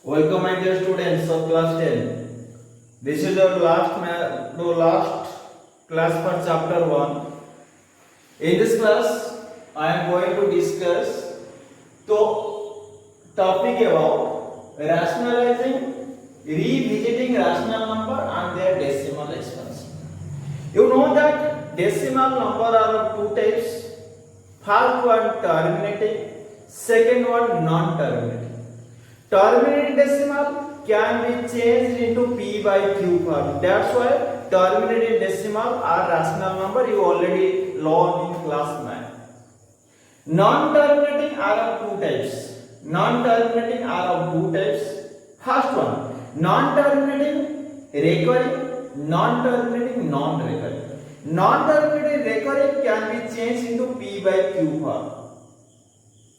Welcome my dear students of class 10. This is our last class for chapter 1. In this class I am going to discuss the topic about rationalizing, revisiting rational number and their decimal expansion. You know that decimal number are of two types. First one terminating, second one non-terminating. Terminating decimal can be changed into p by q form. That's why terminating decimal are rational number. You already learned in class 9. Non-terminating are of two types. Non-terminating are of two types. First one, non-terminating recurring, non-terminating non-recurring. Non-terminating recurring can be changed into p by q form.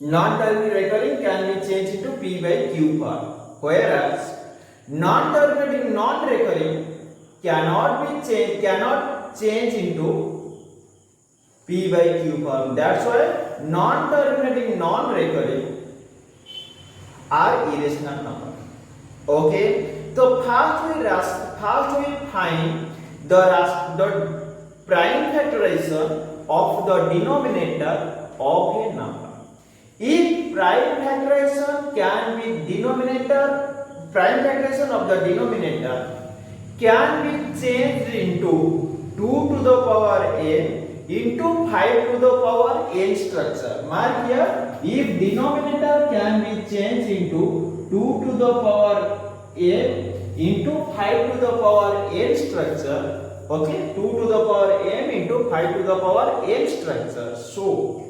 Non-terminating recurring can be changed into p by q form, whereas non-terminating non-recurring cannot change into p by q form. That's why non-terminating non-recurring are irrational number. Okay, so first we find the prime factorization of the denominator of a number. If prime factorization of the denominator can be changed into 2 to the power n into 5 to the power n structure. Mark here, if denominator can be changed into 2 to the power n into 5 to the power n structure, okay, 2 to the power m into 5 to the power n structure, so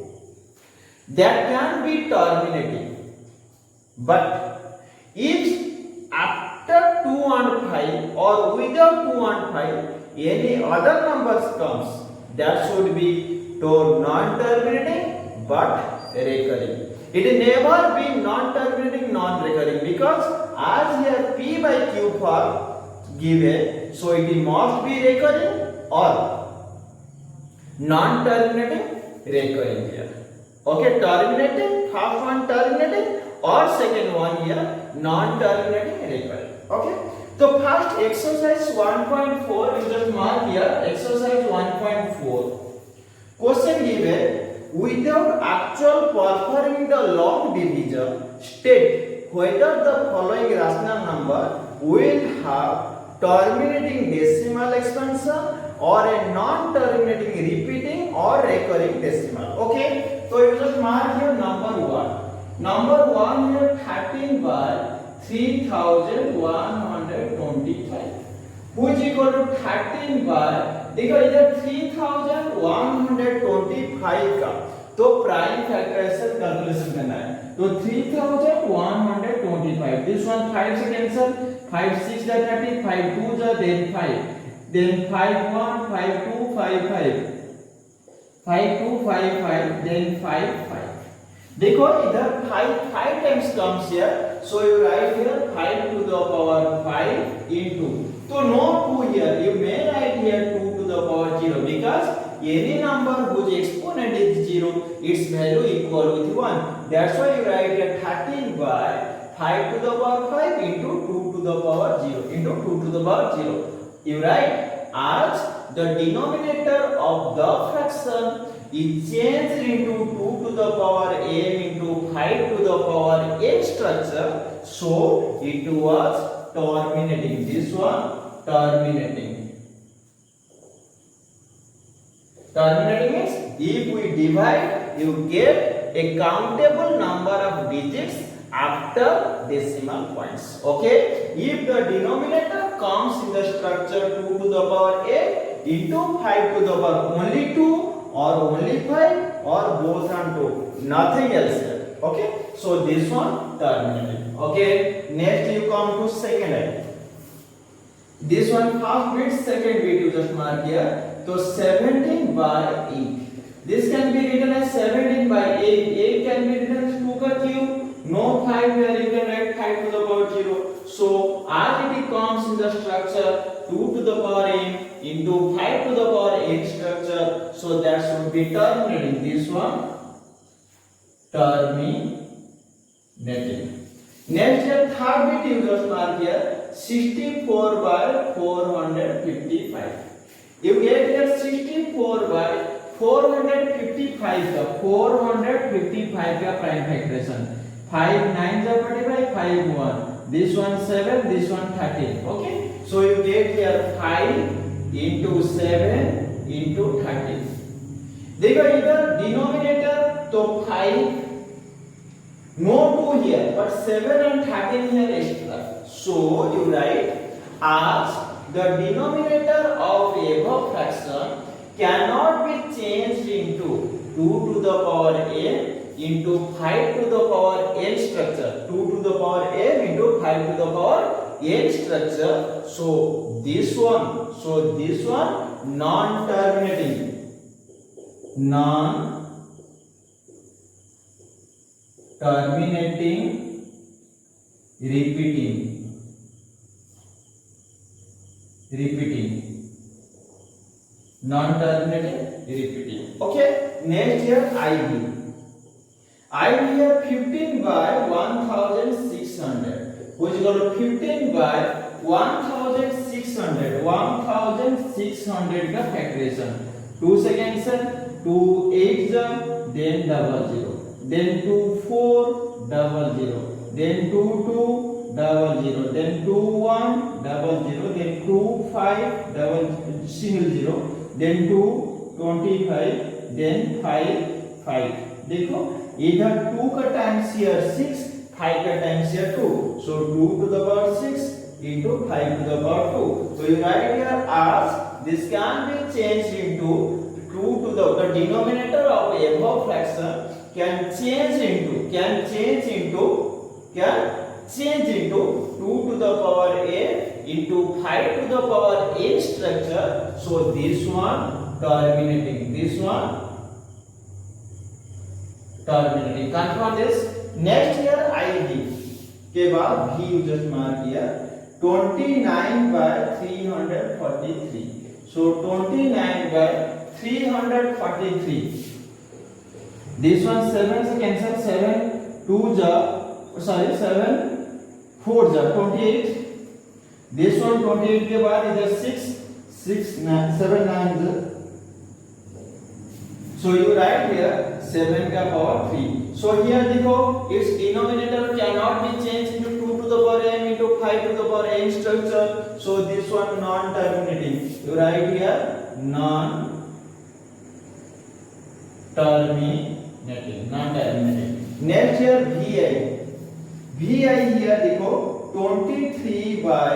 that can be terminating. But if after 2 and 5 or without 2 and 5 any other numbers comes, that should be non-terminating but recurring. It will never be non-terminating non-recurring, because as here p by q form given, so it must be recurring or non-terminating recurring here. Okay, terminating, first one terminating or second one here non-terminating recurring. Okay, so first exercise 1.4, you just mark here exercise 1.4. Question given, without actual performing the log division, state whether the following rational number will have terminating decimal expansion or a non-terminating repeating or recurring decimal. Okay, so you just mark here number 1. Number 1 here 13 by 3125, which is equal to 13 by, देखो इधर 3125 का तो prime factorisation calculation करना है, तो 3125, this one 5 से cancel, 5 6 जा 30, 5 2 जा then 5, then 5 1 5 2 5 5, 5 2 5 5, then 5 5. देखो इधर 5 times comes here, so you write here 5 to the power 5 into, so no 2 here, you may write here 2 to the power 0, because any number whose exponent is 0, its value equal with 1. That's why you write here 13 by 5 to the power 5 into 2 to the power 0 into 2 to the power 0. You write as the denominator of the fraction is changed into 2 to the power m into 5 to the power n structure, so it was terminating. This one terminating. Terminating means if we divide, you get a countable number of digits after decimal points. Okay, if the denominator comes in the structure 2 to the power n into 5 to the power only 2 or only 5 or both and 2, nothing else here. Okay, so this one terminating. Okay, next you come to second item. This one first bit, second bit you just mark here. So 17 by 8. This can be written as 17 by 8. 8 can be written as 2 ka cube. No 5 here, you can write 5 to the power 0. So as it comes in the structure 2 to the power n into 5 to the power n structure, so that should be terminating. This one terminating. Next here third bit you just mark here 64 by 455. You get here 64 by 455 का 455 का prime factoration. 5 9 जा 45 5 1. This one 7, this one 13. Okay. So you get here 5 into 7 into 13. देखो इधर denominator तो 5 no 2 here but 7 and 13 here extra. So you write as the denominator of above fraction cannot be changed into 2 to the power n into 5 to the power n structure. 2 to the power n into 5 to the power n structure. So this one non-terminating repeating non-terminating repeating. Okay, next here IB here 15 by 1600, which is called 15 by 1600 का factoration. 2 seconds 2 8 then 00, then 2 4 00, then 2 2 00, then 2 1 00, then 2 5 0, then 2 25, then 5 5. देखो इधर 2 का times here 6, 5 का times here 2, so 2 to the power 6 into 5 to the power 2. So you write here as this can be changed into 2 to the denominator of above fraction can change into 2 to the power a into 5 to the power n structure. So this one terminating. Confirm this. Next here IB के बाद V just mark here 29 by 343. So 29 by 343. This one 7 से cancel, 7 2 7 4 28. This one 28 के बाद इधर 6 9 7 9. So you write here 7 का power 3. So here देखो its denominator cannot be changed into 2 to the power m into 5 to the power n structure. So this one non-terminating. You write here non-terminating. Next here VI here देखो 23 by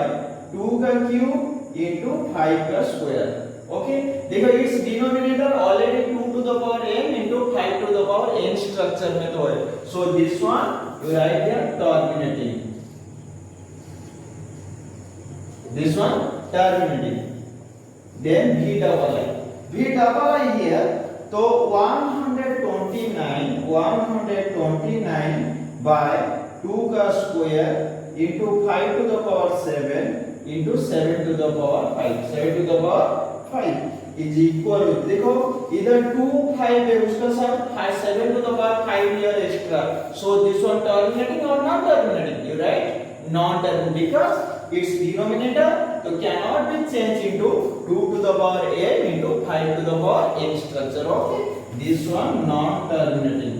2 का cube into 5 का square. Okay, देखो इस denominator already 2 to the power n into 5 to the power n structure में तो है. So this one you write here terminating. This one terminating. Then V double I here तो 129 by 2 का square into 5 to the power 7 into 7 to the power 5. 7 to the power 5 is equal. देखो इधर 2 5 है उसका साथ 7 to the power 5 here extra. So this one terminating or not terminating? You write non-terminating because its denominator so cannot be changed into 2 to the power n into 5 to the power n structure. Okay, this one non-terminating.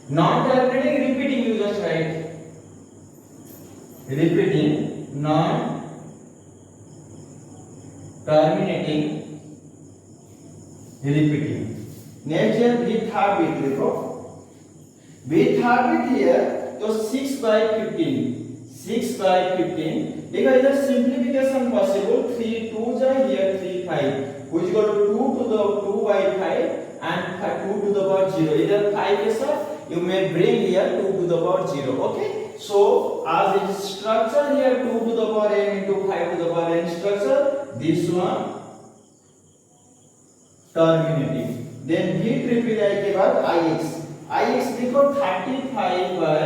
Non-terminating repeating you just write repeating non-terminating repeating. Next here with third bit देखो with third bit here तो 6 by 15 देखो इधर simplification possible 3 2 जाए here 3 5 which go to 2 to the 2 by 5 and 2 to the power 0. इधर 5 के साथ you may bring here 2 to the power 0. Okay, so as its structure here 2 to the power n into 5 to the power n structure, this one terminating. Then V triple I के बाद IX देखो 35 by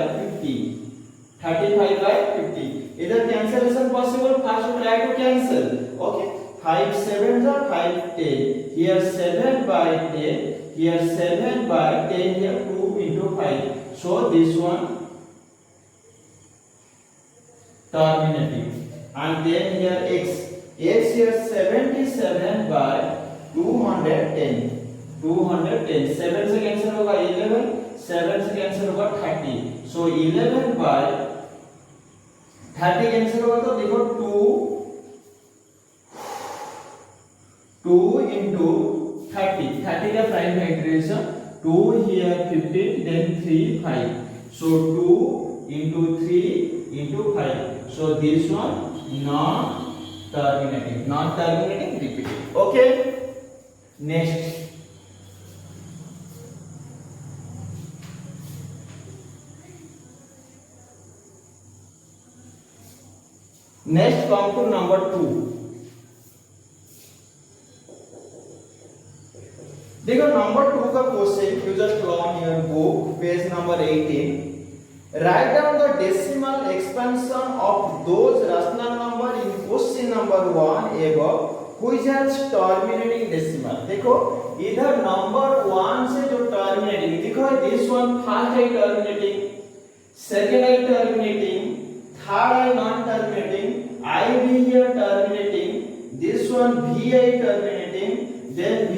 50 इधर cancellation possible. First you try to cancel. Okay, 5 7 are 5 10 here 7 by 10 here 7 by 10 here 2 into 5. So this one terminating, and then here x here 77 by 210, 7 से cancel होगा 11, 7 से cancel होगा 30, सो 11 by 30 cancel होगा तो देखो 2 into 30 का prime factorisation 2 here 15 then 3 5, so 2 into 3 into 5, so this one not terminating repeating. Okay, next come to number 2. देखो number 2 का question you just learn your book page number 18. Write down the decimal expansion of those rational number in question number 1 above which has terminating decimal. देखो इधर number 1 से जो terminating देखो this one first है terminating, second है terminating, third है non terminating, I be here terminating, this one V I terminating, then V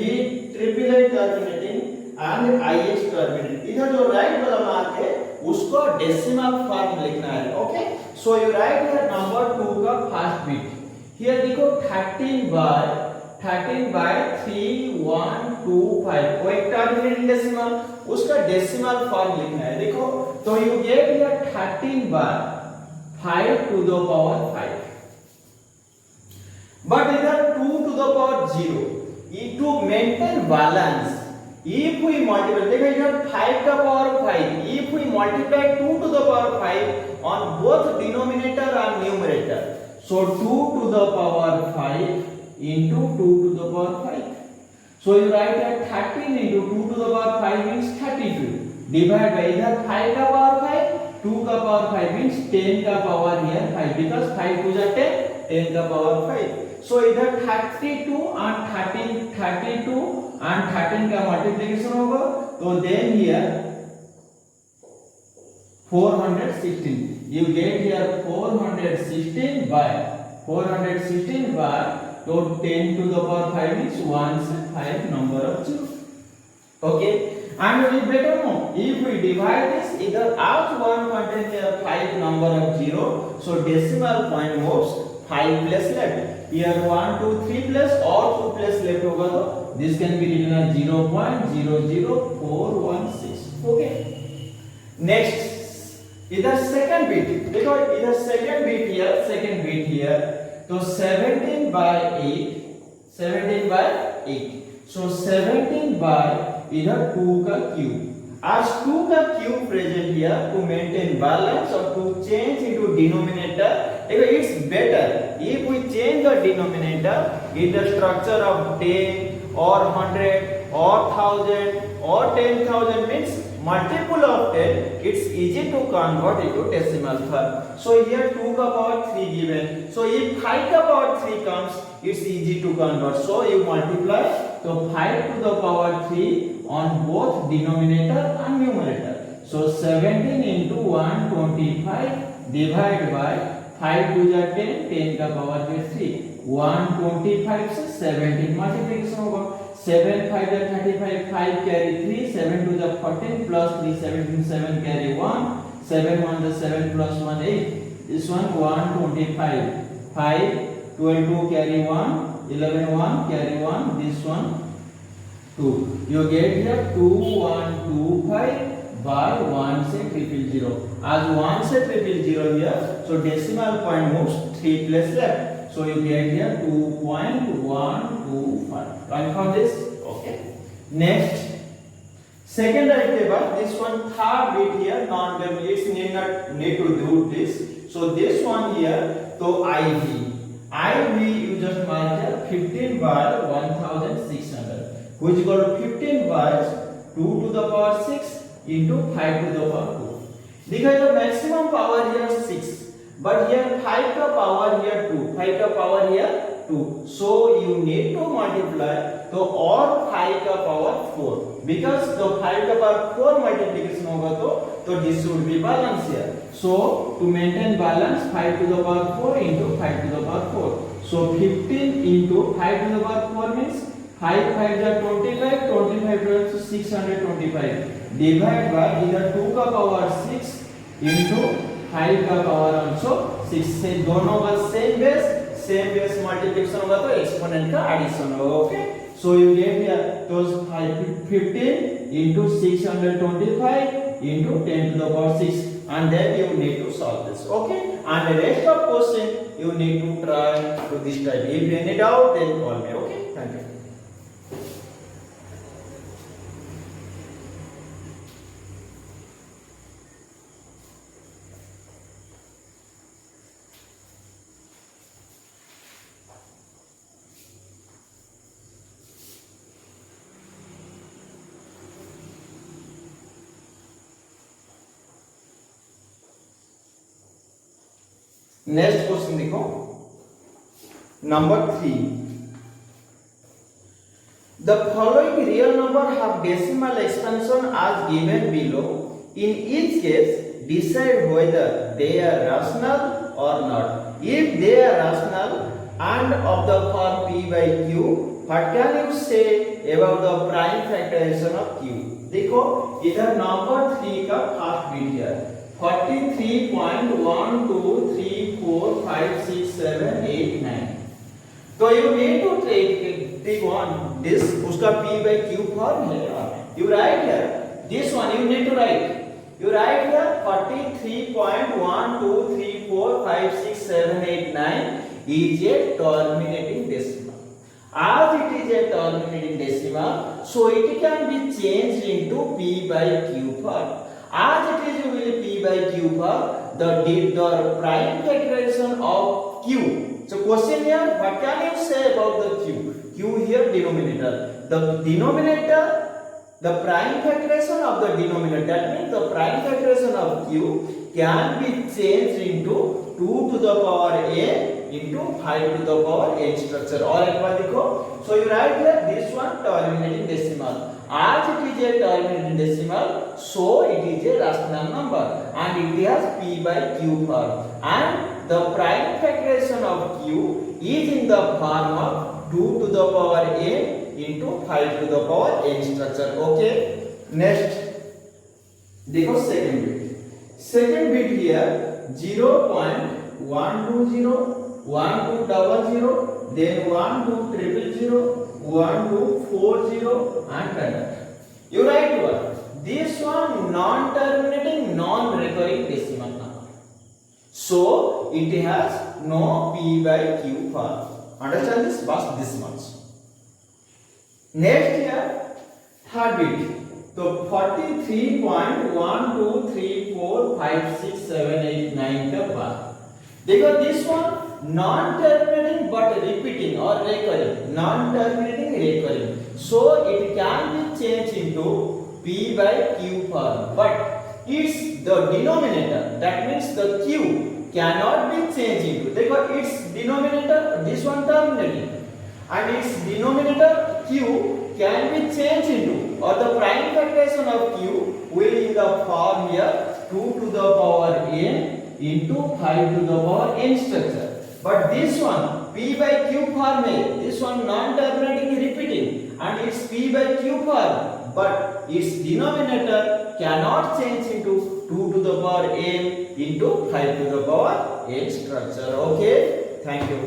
triple I terminating and I is terminating. इधर जो राइट वाला मार्क है उसको डेसिमल फॉर्म लिखना है. Okay, so you write here number 2 का first bit. Here देखो 13 by 3125 वो एक टर्मिनेटिंग डेसिमल, उसका डेसिमल फॉर्म लिखना है. देखो तो you get here 13 by 5 to the power 5, but इधर 2 to the power 0. to maintain balance, if we multiply, देखो इधर 5 का power 5, if we multiply 2 to the power 5 on both denominator and numerator, so 2 to the power 5 into 2 to the power 5, so you write that 13 into 2 to the power 5 means 32, divide by इधर 5 का power 5, 2 का power 5 means 10 का power here 5, because 5 to the 10 का power 5. So इधर 32 and 13 का multiplication होगा तो then here 416, you get here 416 by तो 10 to the power 5 means 1 से 5 number of 0. Okay, and we better know if we divide this either out one contain here 5 number of 0, so decimal point moves 5 place left. Here 1 2 3 plus or 2 plus left होगा तो this can be written as 0.00416. Okay, next इधर second bit देखो इधर second bit here तो 17 by 8, so 17 by इधर 2 का cube, as 2 का cube present here to maintain balance or to change into denominator. It's better if we change the denominator in the structure of 10 or 100 or 1000 or 10,000 means multiple of 10. It's easy to convert into decimal form. So here 2 का power 3 given, so if 5 का power 3 comes, it's easy to convert, so you multiply so 5 to the power 3 on both denominator and numerator, so 17 into 125 divided by 5 to the 10 का power 3, 125 से 17 multiplication होगा, 7 5 35, 5 carry 3, 7 to the 14 plus 3 17 7 carry 1, 7 1 the 7 plus 1 8, this one 125, 5 12 2 carry 1, 11 1 carry 1, this one 2, you get here 2125 by 1 से 000. As 1 से 000 here, so decimal point moves 3 place left, so you get here 2.125. Confirm this? Okay. Next, second algebra, this one third bit here, non-terminal, it's need to do this. So this one here, so IV you just mark here 15 by 1600, which is equal to 15 by 2 to the power 6 into 5 to the power 2. देखो the maximum power here 6, but here 5 का power here 2, 5 का power here 2 2. So you need to multiply तो और 5 का power 4 because the 5 का power 4 multiplication होगा तो this should be balance here. So to maintain balance 5 to the power 4 into 5 to the power 4. So 15 into 5 to the power 4 means 5 5 is 25, 25 to 625 divide by इधर 2 का power 6 into 5 का power also 6 से दोनों का same base multiplication होगा तो exponent का addition होगा. Okay so you get here तो 15 into 625 into 10 to the power 6 and then you need to solve this. Okay, and the rest of question you need to try to this type. If any doubt then call me. Okay, thank you. Next question देखो number 3. The following real number have decimal expansion as given below. In each case, decide whether they are rational or not. If they are rational and of the form p by q, what can you say about the prime factorization of q? देखो इधर number 3 का first bit है 43.12345678 तो you need to take one this उसका p by q form है. You write here this one you need to write you write here 43.12345678 is a terminating decimal. As it is a terminating decimal, so it can be changed into p by q form. As it is will p by q form, the prime factorization of q. So question here, what can you say about the q? Q here denominator. The denominator, the prime factorization of the denominator. That means the prime factorization of q can be changed into 2 to the power a into 5 to the power n structure. और एक बार देखो. So you write here this one terminating decimal. As it is a terminating decimal, so it is a rational number and it has p by q form. And the prime factorization of q is in the form of 2 to the power a into 5 to the power n structure. Okay. Next, देखो second bit. Second bit here 0.120, 1200, then 12000, 1240 and like that. You write what? This one non-terminating, non-recurring decimal number. So it has no p by q form. Understand this? Bas this much. Next here third bit. So 43.12345678 का बार. देखो this one non-terminating but repeating or recurring. Non-terminating recurring. So it can be changed into p by q form. But its the denominator. That means the q cannot be changed into. देखो its denominator this one terminating and its denominator q can be changed into or the prime factorization of q will in the form here 2 to the power n into 5 to the power n structure. But this one p by q form है. This one non-terminating repeating and it's p by q form. But its denominator cannot change into 2 to the power n into 5 to the power n structure. Okay. Thank you.